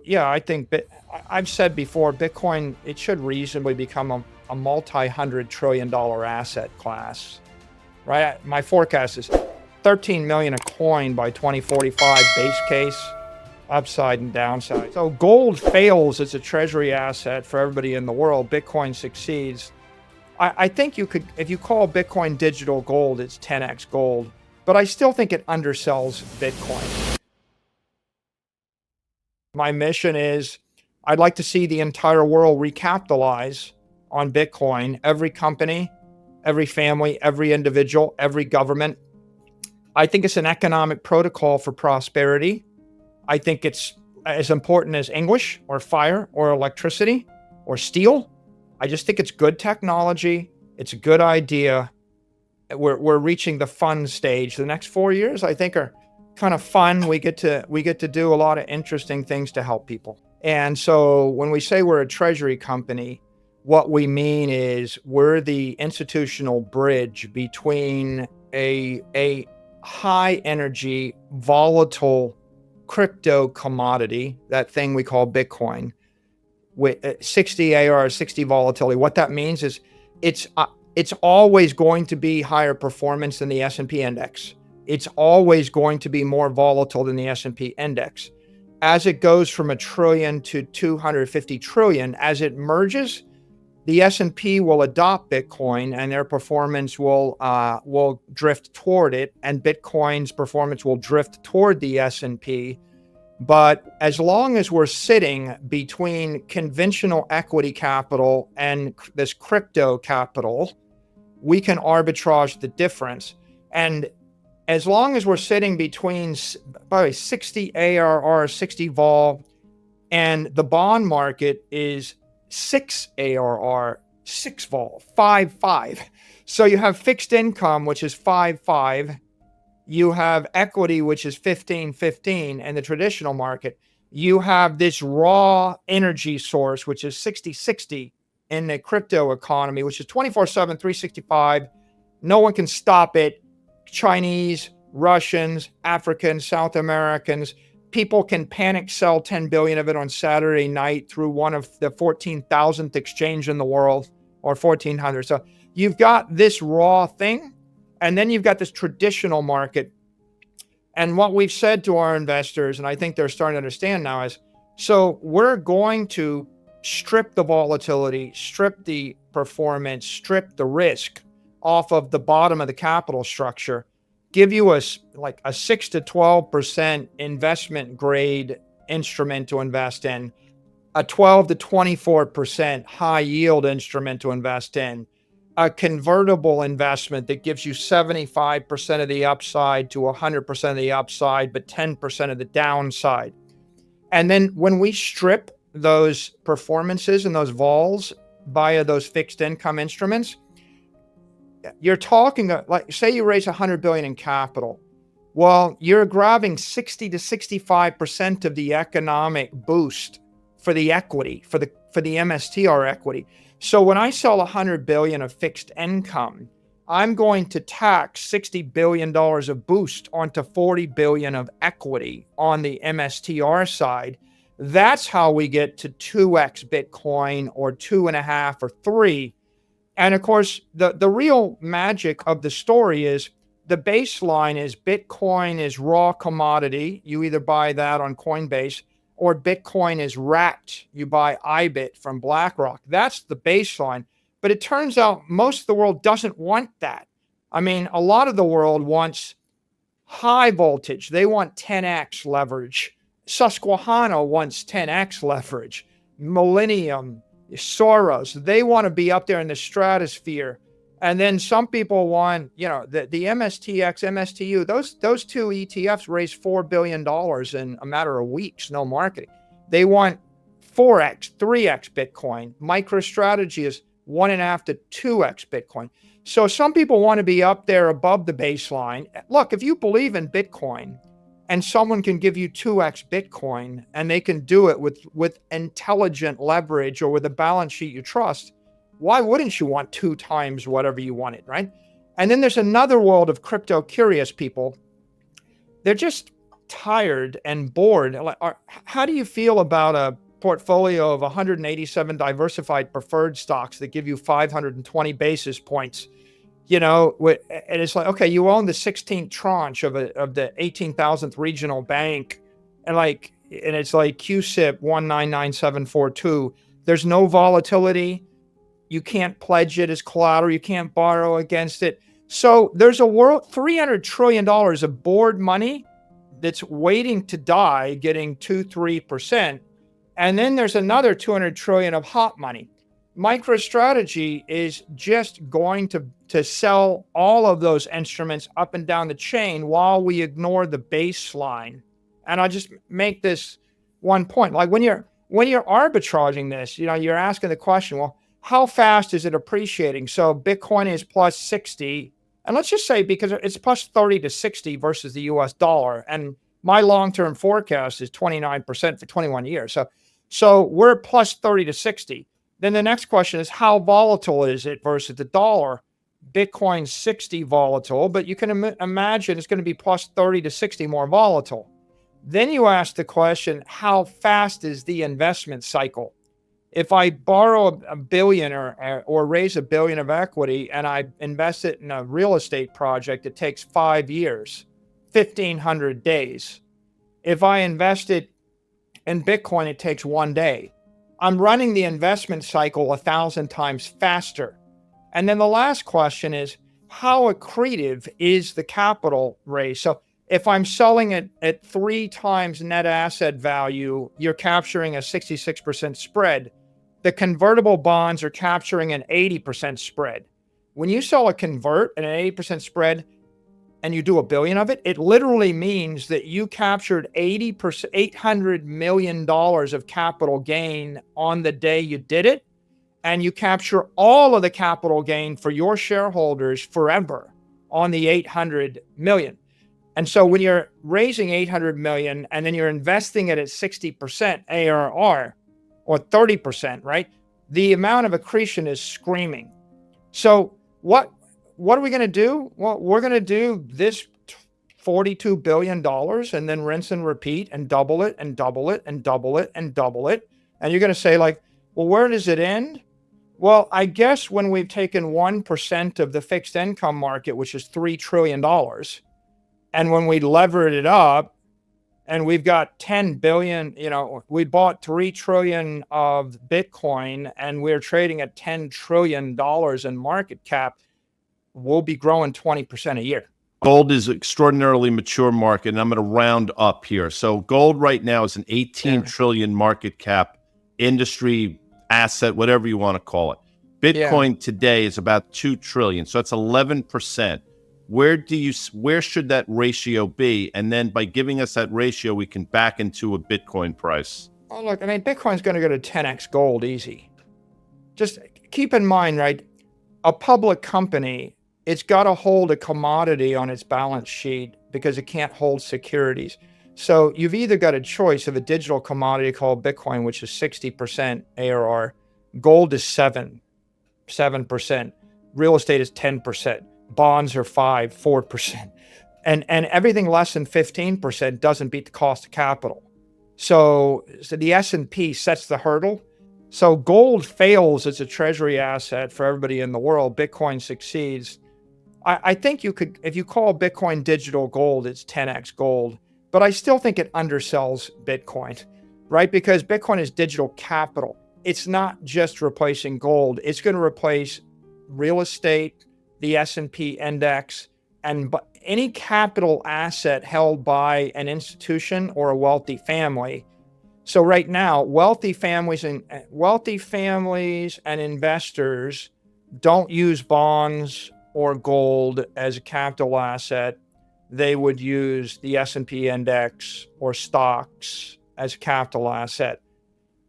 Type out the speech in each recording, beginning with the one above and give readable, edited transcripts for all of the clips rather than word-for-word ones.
Yeah, I think I've said before, Bitcoin, it should reasonably become a multi-hundred-trillion-dollar asset class, right? My forecast is 13 million a coin by 2045, base case, upside and downside. So gold fails as a treasury asset for everybody in the world. Bitcoin succeeds. I think you could, if you call Bitcoin digital gold, it's 10x gold, but I still think it undersells Bitcoin. My mission is I'd like to see the entire world recapitalize on Bitcoin. Every company, every family, every individual, every government. I think it's an economic protocol for prosperity. I think it's as important as English or fire or electricity or steel. I just think it's good technology. It's a good idea. We're reaching the fun stage. The next 4 years, I think, are kind of fun. We get to do a lot of interesting things to help people. And so when we say we're a treasury company, what we mean is we're the institutional bridge between a high energy, volatile crypto commodity, that thing we call Bitcoin, with 60 AR, 60 volatility. What that means is it's always going to be higher performance than the S&P index. It's always going to be more volatile than the S&P index. As it goes from $1 trillion to 250 trillion, as it merges, the S&P will adopt Bitcoin and their performance will drift toward it, and Bitcoin's performance will drift toward the S&P. But as long as we're sitting between conventional equity capital and this crypto capital, we can arbitrage the difference. And as long as we're sitting between, by the way, 60 ARR, 60 vol, and the bond market is 6 ARR, 6 vol, 5. So you have fixed income, which is 5. You have equity, which is 15, and the traditional market. You have this raw energy source, which is 60 in the crypto economy, which is 24/7, 365. No one can stop it. Chinese, Russians, Africans, South Americans, people can panic sell 10 billion of it on Saturday night through one of the 14,000th exchange in the world, or 1,400. So you've got this raw thing, and then you've got this traditional market. And what we've said to our investors, and I think they're starting to understand now, is so we're going to strip the volatility, strip the performance, strip the risk off of the bottom of the capital structure, give you a 6 to 12% investment grade instrument to invest in, a 12 to 24% high yield instrument to invest in, a convertible investment that gives you 75% of the upside to 100% of the upside, but 10% of the downside. And then when we strip those performances and those vols via those fixed income instruments, you're talking like, say you raise 100 billion in capital. Well, you're grabbing 60 to 65% of the economic boost for the equity, for the MSTR equity. So when I sell 100 billion of fixed income, I'm going to tax $60 billion of boost onto 40 billion of equity on the MSTR side. That's how we get to 2x Bitcoin or 2.5 or 3. And of course, the real magic of the story is the baseline is Bitcoin is raw commodity. You either buy that on Coinbase, or Bitcoin is wrapped. You buy IBIT from BlackRock. That's the baseline. But it turns out most of the world doesn't want that. I mean, a lot of the world wants high voltage. They want 10x leverage. Susquehanna wants 10x leverage. Millennium, Soros, they want to be up there in the stratosphere. And then some people want, the MSTX, MSTU, those two ETFs raised $4 billion in a matter of weeks, no marketing. They want 4x, 3x Bitcoin. MicroStrategy is 1.5 to 2x Bitcoin. So some people want to be up there above the baseline. Look, if you believe in Bitcoin and someone can give you 2x Bitcoin and they can do it with intelligent leverage or with a balance sheet you trust, why wouldn't you want 2 times whatever you wanted, right? And then there's another world of crypto curious people. They're just tired and bored. How do you feel about a portfolio of 187 diversified preferred stocks that give you 520 basis points? And it's like, okay, you own the 16th tranche of the 18,000th regional bank, and it's like QSIP 199742. There's no volatility. You can't pledge it as collateral. You can't borrow against it. So there's $300 trillion of bored money that's waiting to die, getting 2-3%. And then there's another 200 trillion of hot money. MicroStrategy is just going to sell all of those instruments up and down the chain while we ignore the baseline. And I'll just make this one point. Like when you're arbitraging this, you're asking the question, well, how fast is it appreciating? So Bitcoin is plus 60. And let's just say, because it's plus 30 to 60 versus the US dollar. And my long-term forecast is 29% for 21 years. So we're plus 30 to 60. Then the next question is, how volatile is it versus the dollar? Bitcoin's 60 volatile, but you can imagine it's going to be plus 30 to 60 more volatile. Then you ask the question, how fast is the investment cycle? If I borrow a billion or raise $1 billion of equity and I invest it in a real estate project, it takes 5 years, 1,500 days. If I invest it in Bitcoin, it takes 1 day. I'm running the investment cycle 1,000 times faster. And then the last question is, how accretive is the capital raise? So if I'm selling it at 3 times net asset value, you're capturing a 66% spread. The convertible bonds are capturing an 80% spread. When you sell a convert at an 80% spread and you do $1 billion of it, it literally means that you captured 80%, $800 million of capital gain on the day you did it. And you capture all of the capital gain for your shareholders forever on the 800 million. And so when you're raising 800 million and then you're investing it at 60% ARR or 30%, right? The amount of accretion is screaming. So what are we going to do? Well, we're going to do this $42 billion and then rinse and repeat and double it and double it and double it and double it. And you're going to say like, well, where does it end? Well, I guess when we've taken 1% of the fixed income market, which is $3 trillion, and when we levered it up and we've got 10 billion, we bought 3 trillion of Bitcoin and we're trading at $10 trillion in market cap, we'll be growing 20% a year. Gold is an extraordinarily mature market, and I'm going to round up here. So gold right now is an 18 trillion market cap industry asset, whatever you want to call it. Bitcoin today is about 2 trillion. So that's 11%. Where should that ratio be? And then by giving us that ratio, we can back into a Bitcoin price. Oh, look, Bitcoin's going to go to 10x gold easy. Just keep in mind, right? A public company, it's got to hold a commodity on its balance sheet because it can't hold securities. So you've either got a choice of a digital commodity called Bitcoin, which is 60% ARR. Gold is 7%. Real estate is 10%. Bonds are 4%. And everything less than 15% doesn't beat the cost of capital. So the S&P sets the hurdle. So gold fails as a treasury asset for everybody in the world. Bitcoin succeeds. I think you could, if you call Bitcoin digital gold, it's 10x gold. But I still think it undersells Bitcoin, right? Because Bitcoin is digital capital. It's not just replacing gold. It's going to replace real estate, the S&P index, and any capital asset held by an institution or a wealthy family. So right now, wealthy families and investors don't use bonds or gold as a capital asset. They would use the S&P index or stocks as a capital asset.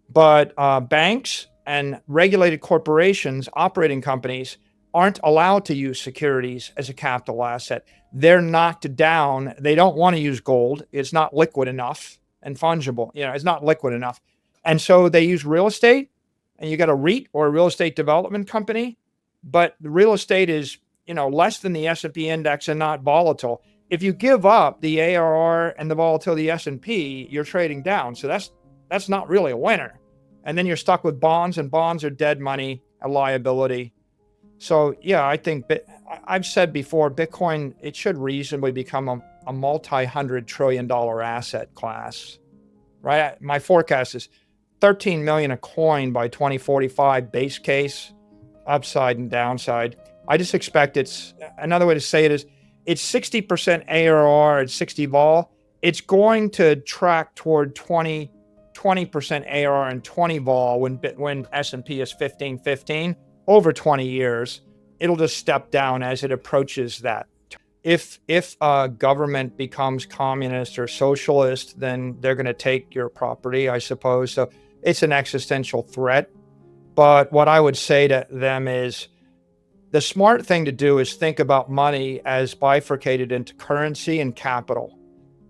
But banks and regulated corporations, operating companies, aren't allowed to use securities as a capital asset. They're knocked down. They don't want to use gold. It's not liquid enough and fungible. It's not liquid enough. And so they use real estate, and you got a REIT or a real estate development company, but the real estate is, less than the S&P index and not volatile. if you give up the ARR and the volatility S&P, you're trading down. So that's not really a winner. And then you're stuck with bonds, and bonds are dead money, a liability. So yeah, I think I've said before, Bitcoin, it should reasonably become a multi-$100 trillion asset class, right? My forecast is 13 million a coin by 2045 base case, upside and downside. I just expect another way to say it is, it's 60% ARR at 60 vol. It's going to track toward 20% ARR and 20 vol when S&P is 15 over 20 years. It'll just step down as it approaches that. If a government becomes communist or socialist, then they're going to take your property, I suppose. So it's an existential threat. But what I would say to them is, the smart thing to do is think about money as bifurcated into currency and capital.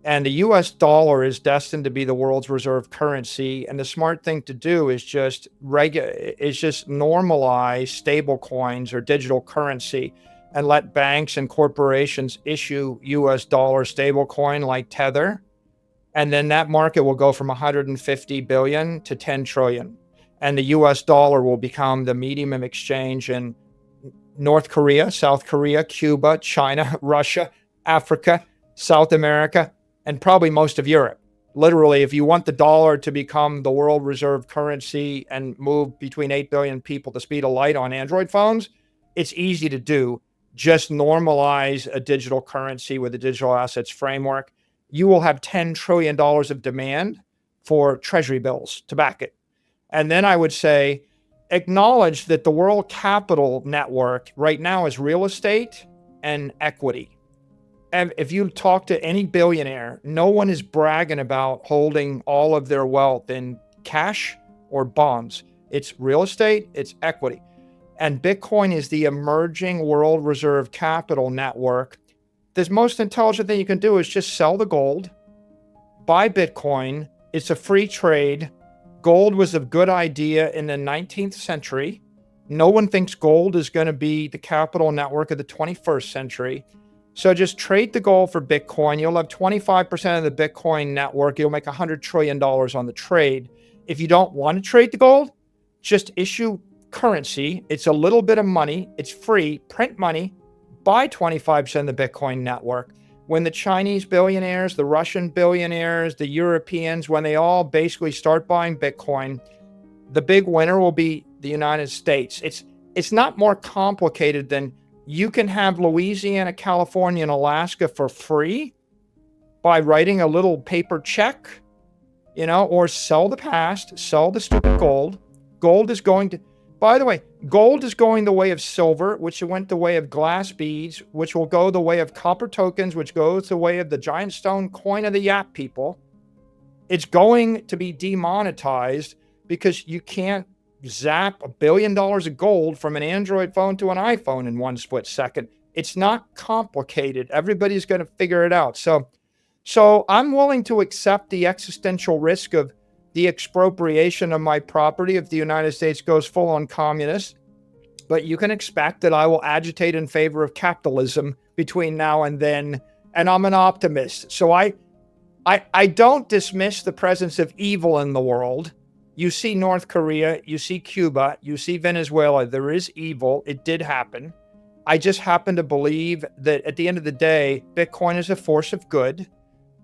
And the US dollar is destined to be the world's reserve currency. And the smart thing to do is just normalize stable coins or digital currency, and let banks and corporations issue US dollar stable coin like Tether. And then that market will go from 150 billion to 10 trillion. And the US dollar will become the medium of exchange in North Korea, South Korea, Cuba, China, Russia, Africa, South America, and probably most of Europe. Literally, if you want the dollar to become the world reserve currency and move between 8 billion people the speed of light on Android phones, it's easy to do. Just normalize a digital currency with a digital assets framework. You will have $10 trillion of demand for treasury bills to back it. And then I would say, acknowledge that the world capital network right now is real estate and equity. And if you talk to any billionaire, no one is bragging about holding all of their wealth in cash or bonds. It's real estate, it's equity. And Bitcoin is the emerging world reserve capital network. The most intelligent thing you can do is just sell the gold, buy Bitcoin. It's a free trade. Gold was a good idea in the 19th century. No one thinks gold is going to be the capital network of the 21st century. So just trade the gold for Bitcoin. You'll have 25% of the Bitcoin network. You'll make $100 trillion on the trade. If you don't want to trade the gold, just issue currency. It's a little bit of money. It's free. Print money. Buy 25% of the Bitcoin network. When the Chinese billionaires, the Russian billionaires, the Europeans, when they all basically start buying Bitcoin, the big winner will be the United States. It's not more complicated than you can have Louisiana, California, and Alaska for free by writing a little paper check, or sell the past, sell the stupid gold. By the way, gold is going the way of silver, which went the way of glass beads, which will go the way of copper tokens, which goes the way of the giant stone coin of the Yap people. It's going to be demonetized because you can't zap $1 billion of gold from an Android phone to an iPhone in one split second. It's not complicated. Everybody's going to figure it out. So I'm willing to accept the existential risk of the expropriation of my property if the United States goes full on communist. But you can expect that I will agitate in favor of capitalism between now and then. And I'm an optimist. So I don't dismiss the presence of evil in the world. You see North Korea, you see Cuba, you see Venezuela. There is evil. It did happen. I just happen to believe that at the end of the day, Bitcoin is a force of good.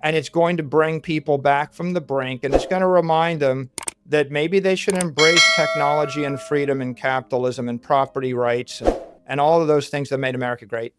And it's going to bring people back from the brink, and it's going to remind them that maybe they should embrace technology and freedom and capitalism and property rights and all of those things that made America great.